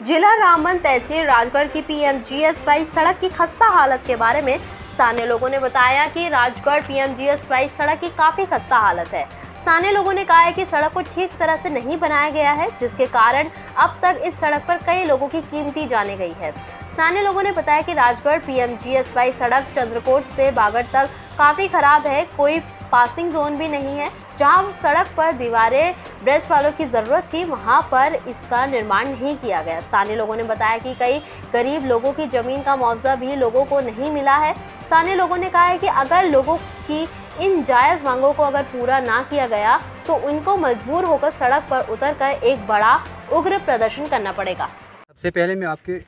जिला रामबन तहसील राजगढ़ की पीएमजीएसवाई सड़क की खस्ता हालत के बारे में स्थानीय लोगों ने बताया कि राजगढ़ पीएमजीएसवाई सड़क की काफी खस्ता हालत है। स्थानीय लोगों ने कहा है कि सड़क को ठीक तरह से नहीं बनाया गया है, जिसके कारण अब तक इस सड़क पर कई लोगों की कीमती जाने गई है। स्थानीय लोगों ने बताया कि राजगढ़ पीएमजीएसवाई सड़क चंद्रकोट से बागड़ तक काफी खराब है, कोई पासिंग जोन भी नहीं है। जहां सड़क पर दीवारें ब्रिज वालों की जरूरत थी, वहां पर इसका निर्माण नहीं किया गया। स्थानीय लोगों ने बताया कि कई गरीब लोगों की जमीन का मुआवजा भी लोगों को नहीं मिला है। स्थानीय लोगों ने कहा है कि अगर लोगों की इन जायज़ मांगों को अगर पूरा ना किया गया तो उनको मजबूर होकर सड़क पर उतरकर एक बड़ा उग्र प्रदर्शन करना पड़ेगा। सबसे पहले मैं आपके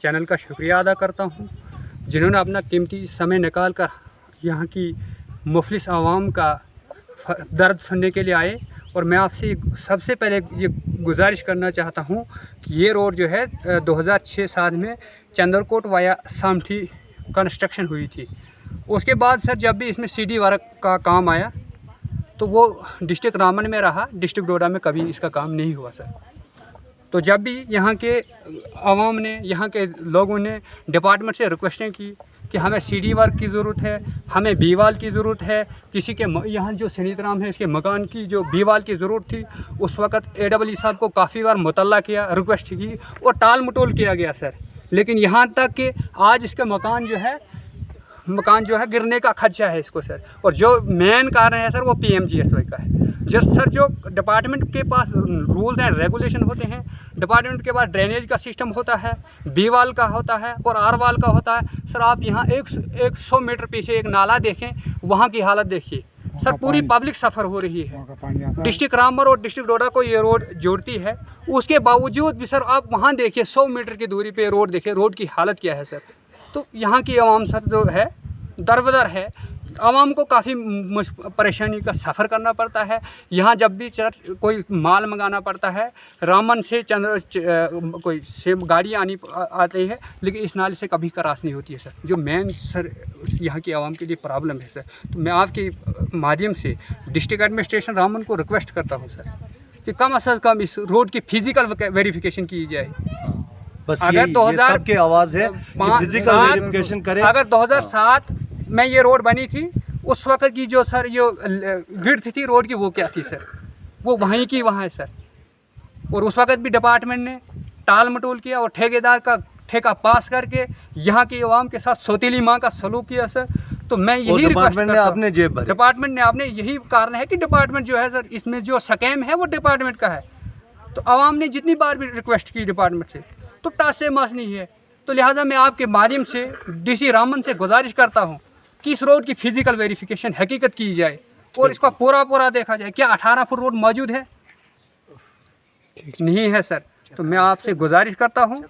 चैनल का शुक्रिया अदा करता हूं, जिन्होंने अपना कीमती समय निकाल कर यहाँ की मुफलिस आवाम का दर्द सुनने के लिए आए। और मैं आपसे सबसे पहले ये गुजारिश करना चाहता हूँ कि ये रोड जो है 2006-7 में चंद्रकोट वाया सामठी कंस्ट्रक्शन हुई थी। उसके बाद सर जब भी इसमें सीडी वर्क का काम आया तो वो डिस्ट्रिक्ट रामबन में रहा, डिस्ट्रिक्ट डोडा में कभी इसका काम नहीं हुआ सर। तो जब भी यहाँ के आवाम ने, यहाँ के लोगों ने डिपार्टमेंट से रिक्वेस्टें की कि हमें सीडी वर्क की ज़रूरत है, हमें बी वाल की ज़रूरत है, किसी के यहाँ जो सुनीत राम है इसके मकान की जो बी वाल की ज़रूरत थी, उस वक्त AEE साहब को काफ़ी बार मुतल्ला किया, रिक्वेस्ट की और टाल मटोल किया गया सर। लेकिन यहाँ तक कि आज इसका मकान जो है गिरने का खदशा है इसको सर। और जो मेन कारण है सर वो पीएमजीएसवाई का है। जो डिपार्टमेंट के पास रूल्स एंड रेगुलेशन होते हैं, डिपार्टमेंट के पास ड्रेनेज का सिस्टम होता है, बी वाल का होता है और आर वाल का होता है सर। आप यहाँ 100 मीटर पीछे एक नाला देखें, वहाँ की हालत देखिए सर, पूरी पब्लिक सफ़र हो रही है। डिस्ट्रिक्ट रामबन और डिस्ट्रिक्ट डोडा को ये रोड जोड़ती है, उसके बावजूद भी सर आप वहाँ देखिए 100 मीटर की दूरी पे रोड देखिए, रोड की हालत क्या है सर। तो यहाँ की आवाम सर जो है दरबदर है, आवाम को काफ़ी परेशानी का सफ़र करना पड़ता है। यहाँ जब भी कोई माल मंगाना पड़ता है, रामबन से कोई सेम गाड़ी आती है, लेकिन इस नाले से कभी क्रॉस नहीं होती है सर, जो मेन सर यहाँ की आवाम के लिए प्रॉब्लम है सर। तो मैं आपके माध्यम से डिस्ट्रिक्ट एडमिनिस्ट्रेशन रामबन को रिक्वेस्ट करता हूँ सर कि कम अज़ कम इस रोड की फिज़िकल वेरिफिकेशन की जाए। बस अगर 2000 की आवाज़ है कि फिजिकल वेरिफिकेशन करें। अगर 2007 में ये रोड बनी थी, उस वक्त की जो सर जो विड्थ थी रोड की वो क्या थी सर, वो वहीं की वहाँ है सर। और उस वक्त भी डिपार्टमेंट ने टाल मटोल किया और ठेकेदार का ठेका पास करके यहाँ की आवाम के साथ सौतीली माँ का सलूक किया सर। तो मैं यही डिपार्टमेंट ने आपने जेब भरी, डिपार्टमेंट ने आपने यही कारण है कि डिपार्टमेंट जो है सर इसमें जो स्कैम है वो डिपार्टमेंट का है। तो आवाम ने जितनी बार भी रिक्वेस्ट की डिपार्टमेंट से तो टास से मास नहीं है। तो लिहाजा मैं आपके माध्यम से DC रामबन से गुजारिश करता हूँ कि इस रोड की फिजिकल वेरिफिकेशन हकीकत की जाए और इसका पूरा देखा जाए। क्या 18 फुट रोड मौजूद है? नहीं है सर। तो मैं आपसे गुजारिश करता हूं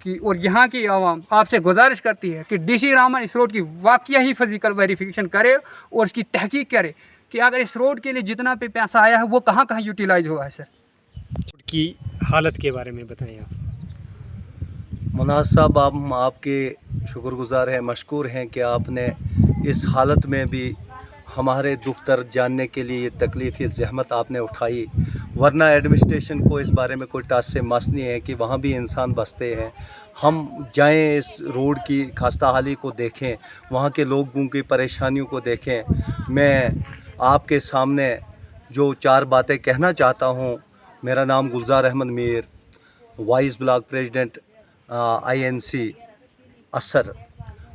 कि और यहाँ की आवाम आपसे गुजारिश करती है कि DC रामबन इस रोड की वाकई ही फिजिकल वेरिफिकेशन करे और इसकी तहकीक करे कि अगर इस रोड के लिए जितना भी पैसा आया है वो कहाँ यूटिलाइज हुआ है सर। की हालत के बारे में बताएं आप। मुनाज साहब, हम आपके शुक्रगुजार हैं, मशकूर हैं कि आपने इस हालत में भी हमारे दुख दर्द जानने के लिए ये तकलीफ़, ये ज़हमत आपने उठाई। वरना एडमिनिस्ट्रेशन को इस बारे में कोई टास से मस नहीं है कि वहाँ भी इंसान बसते हैं। हम जाएं, इस रोड की खस्ता हाली को देखें, वहाँ के लोगों की परेशानियों को देखें। मैं आपके सामने जो 4 बातें कहना चाहता हूँ। मेरा नाम Gulzar Ahmed Mir, vice block president INC असर,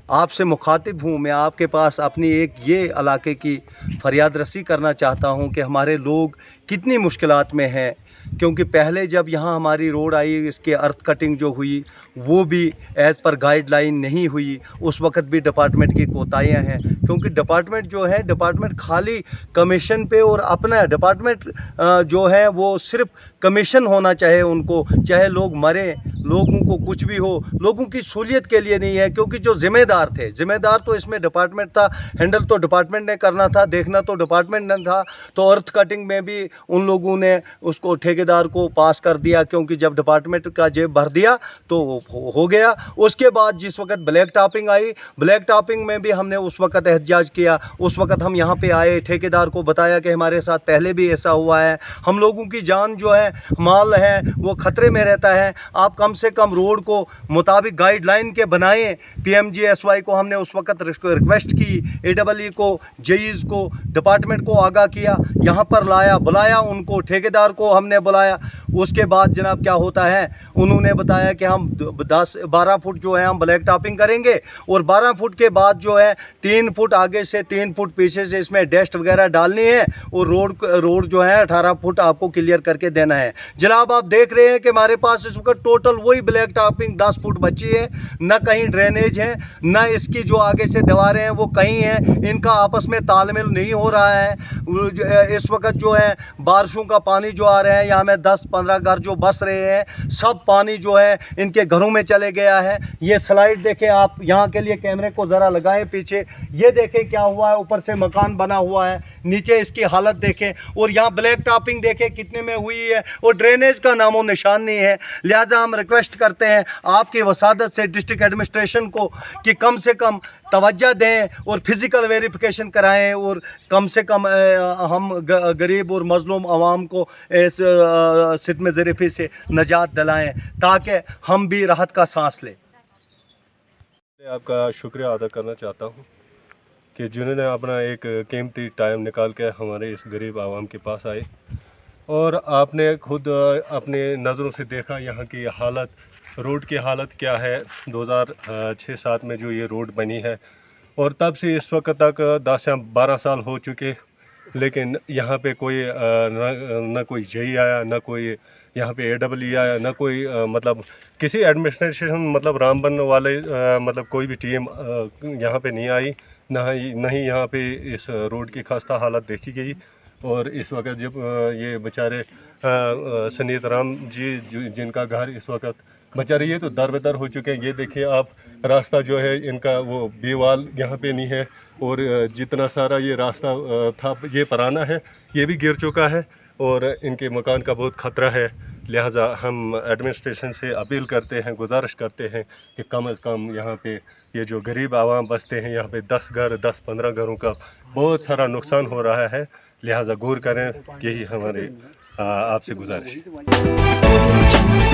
आपसे मुखातिब हूँ। मैं आपके पास अपनी एक ये इलाके की फरियाद रसी करना चाहता हूँ कि हमारे लोग कितनी मुश्किलात में हैं, क्योंकि पहले जब यहाँ हमारी रोड आई, इसके अर्थ कटिंग जो हुई वो भी एज़ पर गाइडलाइन नहीं हुई। उस वक्त भी डिपार्टमेंट की कोताहियाँ हैं, क्योंकि डिपार्टमेंट जो है, डिपार्टमेंट खाली कमीशन पे और अपना डिपार्टमेंट जो है वो सिर्फ कमीशन होना चाहे उनको, चाहे लोग मरें, लोगों को कुछ भी हो, लोगों की सहूलियत के लिए नहीं है। क्योंकि जो ज़िम्मेदार तो इसमें डिपार्टमेंट था, हैंडल तो डिपार्टमेंट ने करना था, देखना तो डिपार्टमेंट ने था। तो अर्थ कटिंग में भी उन लोगों ने उसको ठेकेदार को पास कर दिया, क्योंकि जब डिपार्टमेंट का जेब भर दिया तो हो गया। उसके बाद जिस वक्त ब्लैक टॉपिंग आई, ब्लैक टॉपिंग में भी हमने उस वक्त एहतजाज किया। उस वक्त हम यहाँ पे आए, ठेकेदार को बताया कि हमारे साथ पहले भी ऐसा हुआ है, हम लोगों की जान जो है, माल है, वो ख़तरे में रहता है। आप कम से कम रोड को मुताबिक गाइडलाइन के बनाएं। PMGSY को हमने उस वक्त रिक्वेस्ट की, AEE को, जेईज़ को, डिपार्टमेंट को आगाह किया, यहाँ पर लाया, बुलाया उनको, ठेकेदार को हमने बुलाया। उसके बाद जनाब क्या होता है, उन्होंने बताया कि हम 10-12 फुट जो है हम ब्लैक टॉपिंग करेंगे, और 12 फुट के बाद जो है 3 फुट आगे से 3 फुट पीछे से इसमें डस्ट वगैरह डालनी है, और रोड जो है 18 फुट आपको क्लियर करके देना है। जनाब आप देख रहे हैं कि हमारे पास इस वक्त टोटल वही ब्लैक टॉपिंग 10 फुट बची है, न कहीं ड्रेनेज है, न इसकी जो आगे से दीवारें हैं वो कहीं हैं, इनका आपस में तालमेल नहीं हो रहा है। इस वक्त जो है बारिशों का पानी जो आ रहा है, यहाँ में 10-15 घर जो बस रहे हैं, सब पानी जो है इनके घरों में चले गया है। ये स्लाइड देखें आप, यहाँ के लिए कैमरे को ज़रा लगाएं पीछे, ये देखें क्या हुआ है, ऊपर से मकान बना हुआ है, नीचे इसकी हालत देखें, और यहाँ ब्लैक टॉपिंग देखें कितने में हुई है, और ड्रेनेज का नामो निशान नहीं है। लिहाजा हम रिक्वेस्ट करते हैं आपकी वसादत से डिस्ट्रिक्ट एडमिनिस्ट्रेशन को कि कम से कम तवज्जो दें और फिज़िकल वेरिफिकेशन कराएं, और कम से कम हम गरीब और मज़लूम आवाम को इस सितम ज़रीफ़ी से निजात दिलाएं, ताकि हम भी राहत का सांस लें। आपका शुक्रिया अदा करना चाहता हूँ कि जिन्होंने अपना एक कीमती टाइम निकाल के हमारे इस गरीब आवाम के पास आए, और आपने खुद अपने नज़रों से देखा यहाँ की हालत, रोड की हालत क्या है। 2006-07 में जो ये रोड बनी है, और तब से इस वक्त तक 10 या 12 साल हो चुके, लेकिन यहाँ पे कोई न कोई जेई आया, न कोई यहाँ पे AEE आया, न कोई मतलब किसी एडमिनिस्ट्रेशन मतलब रामबन वाले मतलब कोई भी टीम यहाँ पे नहीं आई, न ही यहाँ पे इस रोड की खस्ता हालत देखी गई। और इस वक्त जब ये बेचारे सनीत राम जी जिनका घर इस वक्त बेचारे ये तो दर-बदर हो चुके हैं। ये देखिए आप, रास्ता जो है इनका वो बेवाल यहाँ पे नहीं है, और जितना सारा ये रास्ता था ये पुराना है, ये भी गिर चुका है, और इनके मकान का बहुत ख़तरा है। लिहाजा हम एडमिनिस्ट्रेशन से अपील करते हैं, गुजारिश करते हैं कि कम से कम यहाँ पे ये जो गरीब आवाम बसते हैं, यहाँ पे 10-15 घरों का बहुत सारा नुकसान हो रहा है। लिहाजा गौर करें, यही हमारे आपसे गुजारिश है।